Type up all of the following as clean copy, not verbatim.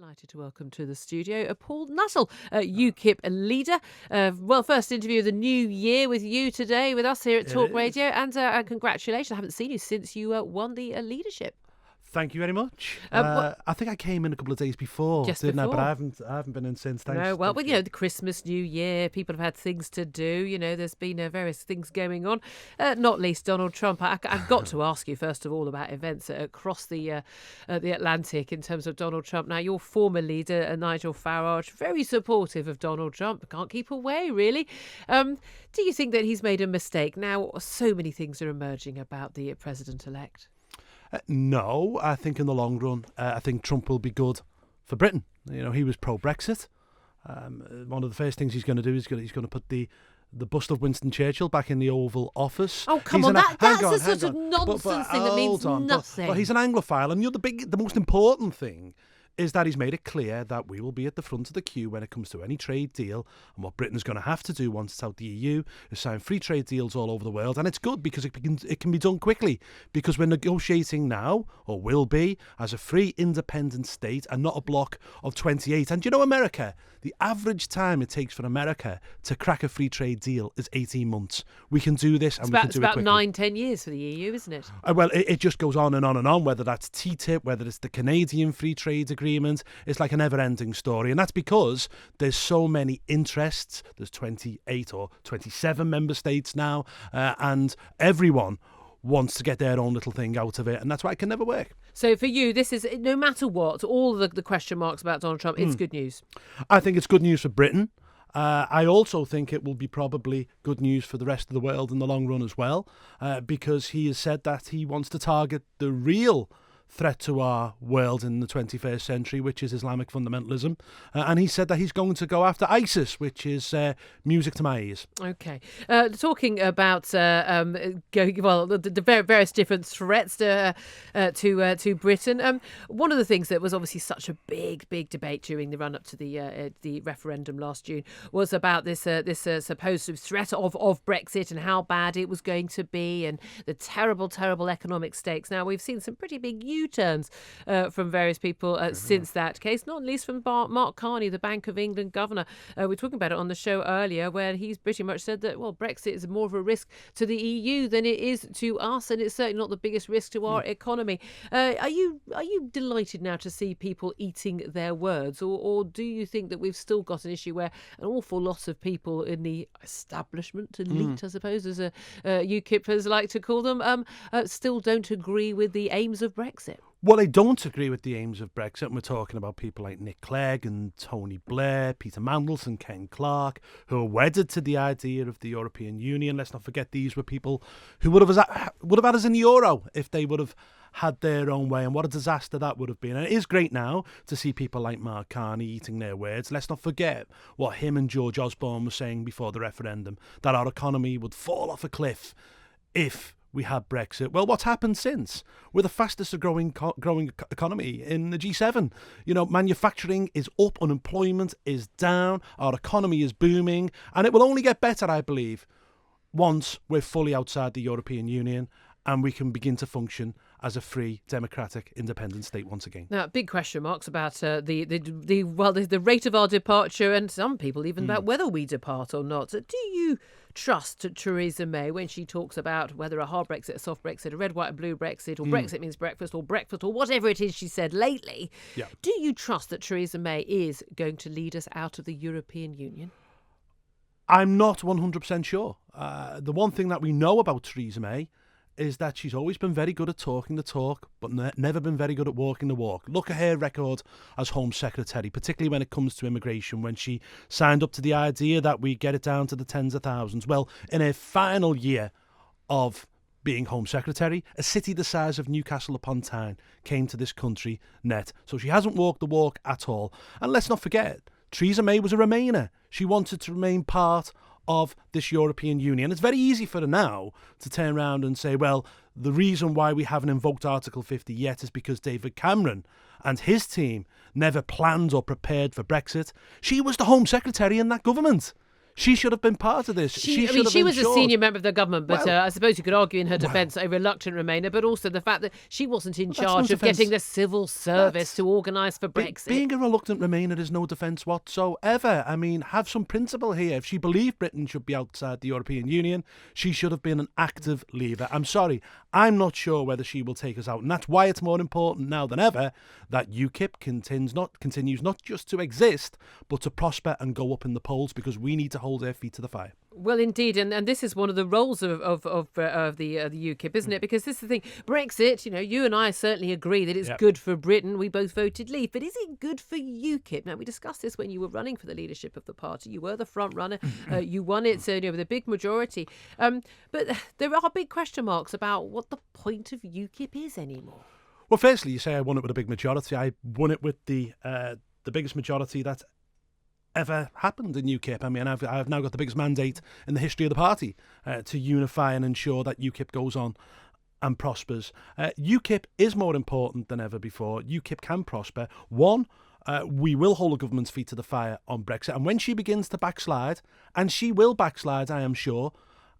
Delighted to welcome to the studio Paul Nuttall, UKIP leader. First interview of the new year with you today, with us here at Talk Radio, and congratulations. I haven't seen you since you won the leadership. Thank you very much. I think I came in a couple of days before, didn't I? But I haven't been in since. Thanks. No, well, the Christmas, New Year, people have had things to do. There's been various things going on, not least Donald Trump. I've got to ask you first of all about events across the Atlantic in terms of Donald Trump. Now, your former leader, Nigel Farage, very supportive of Donald Trump. Can't keep away, really. Do you think that he's made a mistake? Now, so many things are emerging about the president-elect. No, I think in the long run, I think Trump will be good for Britain. He was pro-Brexit. One of the first things he's going to do is he's going to put the bust of Winston Churchill back in the Oval Office. Oh, come on, that's a sort of nonsense thing that means nothing. But he's an Anglophile, and the most important thing is that he's made it clear that we will be at the front of the queue when it comes to any trade deal, and what Britain's going to have to do once it's out the EU is sign free trade deals all over the world. And it's good because it can be done quickly, because we're negotiating now, or will be, as a free independent state and not a bloc of 28. And America, the average time it takes for America to crack a free trade deal is 18 months. We can do this, and we can do it quickly. It's about 9-10 years for the EU, isn't it? Well, it just goes on and on and on, whether that's TTIP, whether it's the Canadian Free Trade Agreement. It's like a never-ending story, and that's because there's so many interests. There's 28 or 27 member states now, and everyone wants to get their own little thing out of it, and that's why it can never work. So for you, this is, no matter what, all the question marks about Donald Trump, it's good news. I think it's good news for Britain. I also think it will be probably good news for the rest of the world in the long run as well, because he has said that he wants to target the real threat to our world in the 21st century, which is Islamic fundamentalism. And he said that he's going to go after ISIS, which is music to my ears. OK. Talking about the various different threats to Britain. One of the things that was obviously such a big debate during the run-up to the referendum last June was about this supposed threat of Brexit and how bad it was going to be, and the terrible economic stakes. Now, we've seen some pretty big U-turns from various people since that case, not least from Mark Carney, the Bank of England governor. We were talking about it on the show earlier, where he's pretty much said that, well, Brexit is more of a risk to the EU than it is to us, and it's certainly not the biggest risk to our economy. Are you delighted now to see people eating their words, or do you think that we've still got an issue where an awful lot of people in the establishment, elite, I suppose, as UKIPers like to call them, still don't agree with the aims of Brexit? Well, they don't agree with the aims of Brexit, and we're talking about people like Nick Clegg and Tony Blair, Peter Mandelson, Ken Clarke, who are wedded to the idea of the European Union. Let's not forget these were people who would have had us in the euro if they would have had their own way, and what a disaster that would have been. And it is great now to see people like Mark Carney eating their words. Let's not forget what him and George Osborne were saying before the referendum, that our economy would fall off a cliff if we had Brexit. Well, what's happened since? We're the fastest growing economy in the G7. Manufacturing is up, unemployment is down, our economy is booming, and it will only get better, I believe, once we're fully outside the European Union and we can begin to function as a free, democratic, independent state once again. Now, big question marks about the rate of our departure, and some people even about whether we depart or not. Do you trust Theresa May when she talks about whether a hard Brexit, a soft Brexit, a red, white and blue Brexit, or Brexit means breakfast, or whatever it is she said lately? Yeah. Do you trust that Theresa May is going to lead us out of the European Union? I'm not 100% sure. The one thing that we know about Theresa May is that she's always been very good at talking the talk, but never been very good at walking the walk. Look at her record as Home Secretary, particularly when it comes to immigration, when she signed up to the idea that we get it down to the tens of thousands. Well, in her final year of being Home Secretary, a city the size of Newcastle upon Tyne came to this country net. So she hasn't walked the walk at all. And let's not forget, Theresa May was a Remainer. She wanted to remain part of this European Union. It's very easy for her now to turn around and say, well, the reason why we haven't invoked Article 50 yet is because David Cameron and his team never planned or prepared for Brexit. She was the Home Secretary in that government. She should have been part of this. She was a senior member of the government, but I suppose you could argue in her defence a reluctant Remainer, but also the fact that she wasn't in charge of getting the civil service to organise for Brexit. Being a reluctant Remainer is no defence whatsoever. I mean, have some principle here. If she believed Britain should be outside the European Union, she should have been an active leaver. I'm sorry, I'm not sure whether she will take us out, and that's why it's more important now than ever that UKIP continues not just to exist, but to prosper and go up in the polls, because we need to hold their feet to the fire. Well, indeed, and this is one of the roles of the UKIP, isn't it? Because this is the thing, Brexit. You and I certainly agree that it's good for Britain. We both voted leave, but is it good for UKIP? Now, we discussed this when you were running for the leadership of the party. You were the front runner. You won it, with a big majority. But there are big question marks about what the point of UKIP is anymore. Well, firstly, you say I won it with a big majority. I won it with the biggest majority that's ever happened in UKIP. I mean, I've now got the biggest mandate in the history of the party to unify and ensure that UKIP goes on and prospers. UKIP is more important than ever before. UKIP can prosper. One, we will hold the government's feet to the fire on Brexit. And when she begins to backslide, and she will backslide, I am sure,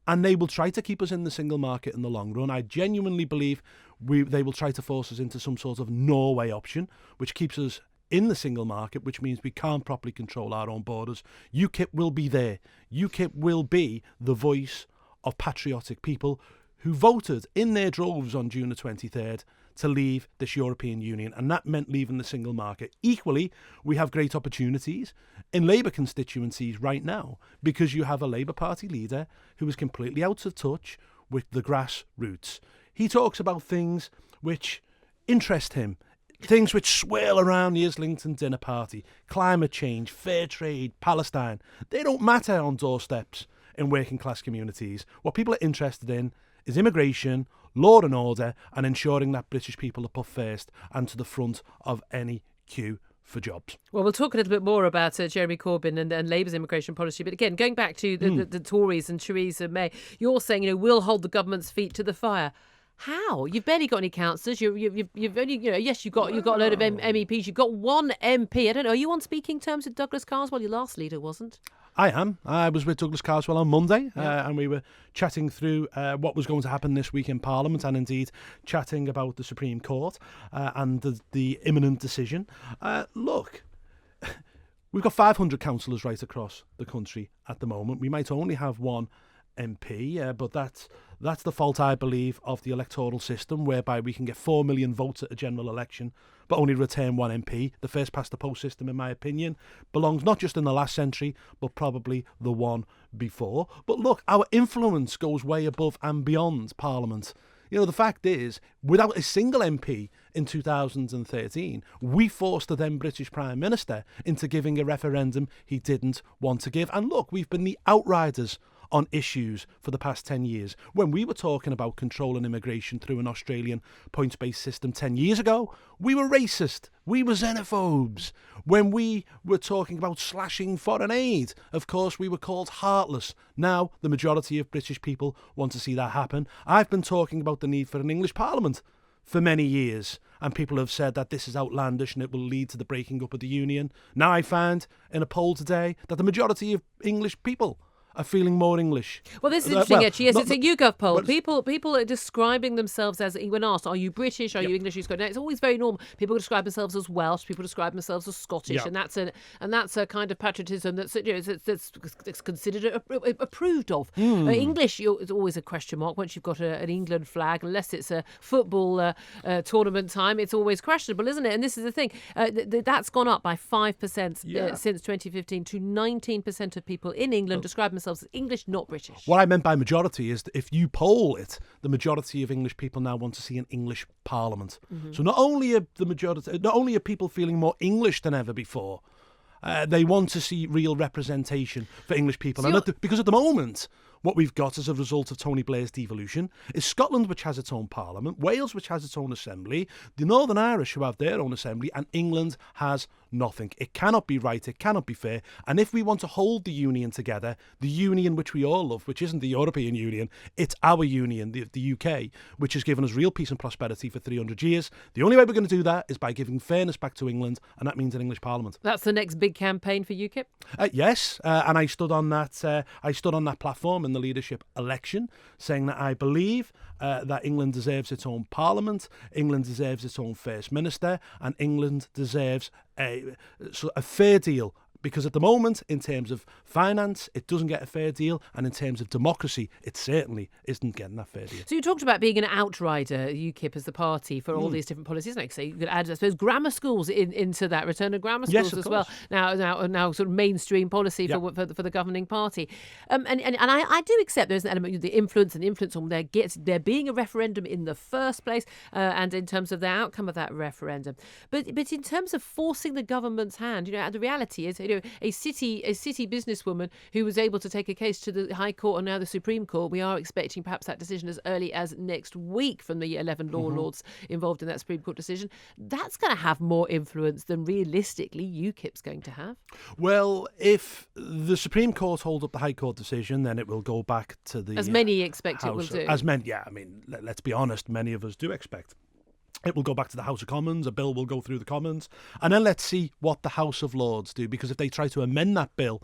and they will try to keep us in the single market in the long run, I genuinely believe they will try to force us into some sort of Norway option, which keeps us in the single market, which means we can't properly control our own borders. UKIP will be there. UKIP will be the voice of patriotic people who voted in their droves on June the 23rd to leave this European Union, and that meant leaving the single market. Equally, we have great opportunities in Labour constituencies right now, because you have a Labour Party leader who is completely out of touch with the grassroots. He talks about things which interest him, things which swirl around the Islington dinner party: climate change, fair trade, Palestine. They don't matter on doorsteps in working class communities. What people are interested in is immigration, law and order, and ensuring that British people are put first and to the front of any queue for jobs. Well, we'll talk a little bit more about Jeremy Corbyn and Labour's immigration policy. But again, going back to the Tories and Theresa May, you're saying, we'll hold the government's feet to the fire. How? You've barely got any councillors. You've only, yes, you've got a load of MEPs. You've got one MP. I don't know. Are you on speaking terms with Douglas Carswell? Your last leader wasn't. I am. I was with Douglas Carswell on Monday, and we were chatting through what was going to happen this week in Parliament, and indeed chatting about the Supreme Court and the imminent decision. Look, we've got 500 councillors right across the country at the moment. We might only have one MP, but that's the fault, I believe, of the electoral system, whereby we can get 4 million votes at a general election but only return one MP. The first past the post system, in my opinion, belongs not just in the last century, but probably the one before. But look, our influence goes way above and beyond Parliament. The fact is, without a single MP in 2013, we forced the then British Prime Minister into giving a referendum he didn't want to give. And look, we've been the outriders on issues for the past 10 years. When we were talking about controlling immigration through an Australian points-based system 10 years ago, we were racist. We were xenophobes. When we were talking about slashing foreign aid, of course, we were called heartless. Now, the majority of British people want to see that happen. I've been talking about the need for an English Parliament for many years, and people have said that this is outlandish and it will lead to the breaking up of the Union. Now I found in a poll today that the majority of English people are feeling more English. Well, this is interesting, actually. Yes, it's a YouGov poll. People are describing themselves as, when asked, are you British, are you English, it's always very normal. People describe themselves as Welsh, people describe themselves as Scottish, and that's a kind of patriotism that's considered approved of. English is always a question mark once you've got an England flag, unless it's a football tournament time. It's always questionable, isn't it? And this is the thing. That's gone up by 5% since 2015 to 19% of people in England describe themselves as English, not British. What I meant by majority is that if you poll it, the majority of English people now want to see an English Parliament. So not only are people feeling more English than ever before, they want to see real representation for English people. Because at the moment, what we've got as a result of Tony Blair's devolution is Scotland, which has its own parliament, Wales, which has its own assembly, the Northern Irish, who have their own assembly, and England has nothing. It cannot be right. It cannot be fair. And if we want to hold the union together, the union which we all love, which isn't the European Union, it's our union, the UK, which has given us real peace and prosperity for 300 years. The only way we're going to do that is by giving fairness back to England, and that means an English Parliament. That's the next big campaign for UKIP? Yes, and I stood on that. I stood on that platform in the leadership election, saying that I believe that England deserves its own Parliament, England deserves its own First Minister, and England deserves a fair deal. Because at the moment, in terms of finance, it doesn't get a fair deal, and in terms of democracy, it certainly isn't getting that fair deal. So you talked about being an outrider, UKIP as the party, for all these different policies. Like, so you could add, I suppose, grammar schools into that, return of grammar schools as well. Now, sort of mainstream policy for the governing party. And I do accept there's an element of the influence on there being a referendum in the first place, and in terms of the outcome of that referendum. But in terms of forcing the government's hand, the reality is, a city businesswoman who was able to take a case to the High Court and now the Supreme Court. We are expecting perhaps that decision as early as next week from the 11 law lords involved in that Supreme Court decision. That's going to have more influence than realistically UKIP's going to have. Well, if the Supreme Court holds up the High Court decision, then it will go back to the as many expect House, it will do. I mean, let's be honest, many of us do expect. It will go back to the House of Commons, a bill will go through the Commons, and then let's see what the House of Lords do, because if they try to amend that bill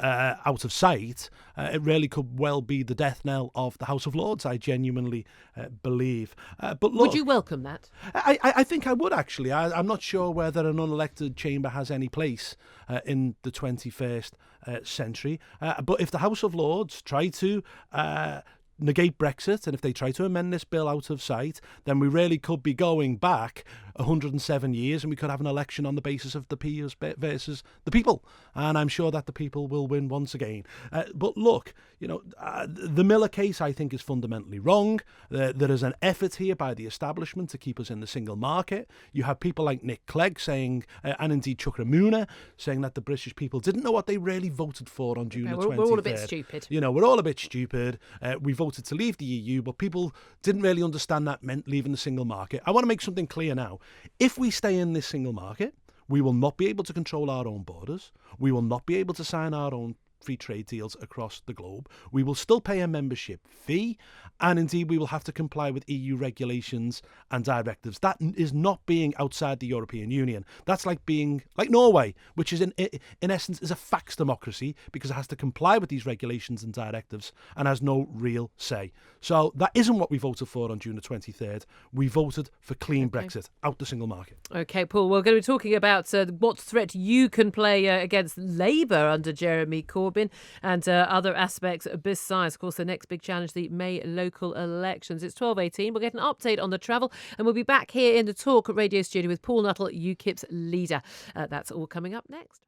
out of sight, it really could well be the death knell of the House of Lords, I genuinely believe. But look, would you welcome that? I think I would, actually. I'm not sure whether an unelected chamber has any place in the 21st century. But if the House of Lords try to negate Brexit, and if they try to amend this bill out of sight, then we really could be going back 107 years, and we could have an election on the basis of the peers versus the people, and I'm sure that the people will win once again. But look, the Miller case, I think, is fundamentally wrong. There is an effort here by the establishment to keep us in the single market. You have people like Nick Clegg saying, and indeed Chuck Ramuna, saying that the British people didn't know what they really voted for on June the 23rd. We're all a bit stupid. We're all a bit stupid. We voted to leave the EU, but people didn't really understand that meant leaving the single market. I want to make something clear now. If we stay in this single market, we will not be able to control our own borders. We will not be able to sign our own free trade deals across the globe. We will still pay a membership fee, and indeed we will have to comply with EU regulations and directives. That is not being outside the European Union. That's like being like Norway, which is in essence is a fax democracy, because it has to comply with these regulations and directives and has no real say. So that isn't what we voted for on June the 23rd. We voted for clean Brexit, out the single market. Okay, Paul, we're going to be talking about what threat you can play against Labour under Jeremy Corbyn, and other aspects besides, of course, the next big challenge, the May local elections. It's 12:18. We'll get an update on the travel, and we'll be back here in the Talk Radio studio with Paul Nuttall, UKIP's leader. That's all coming up next.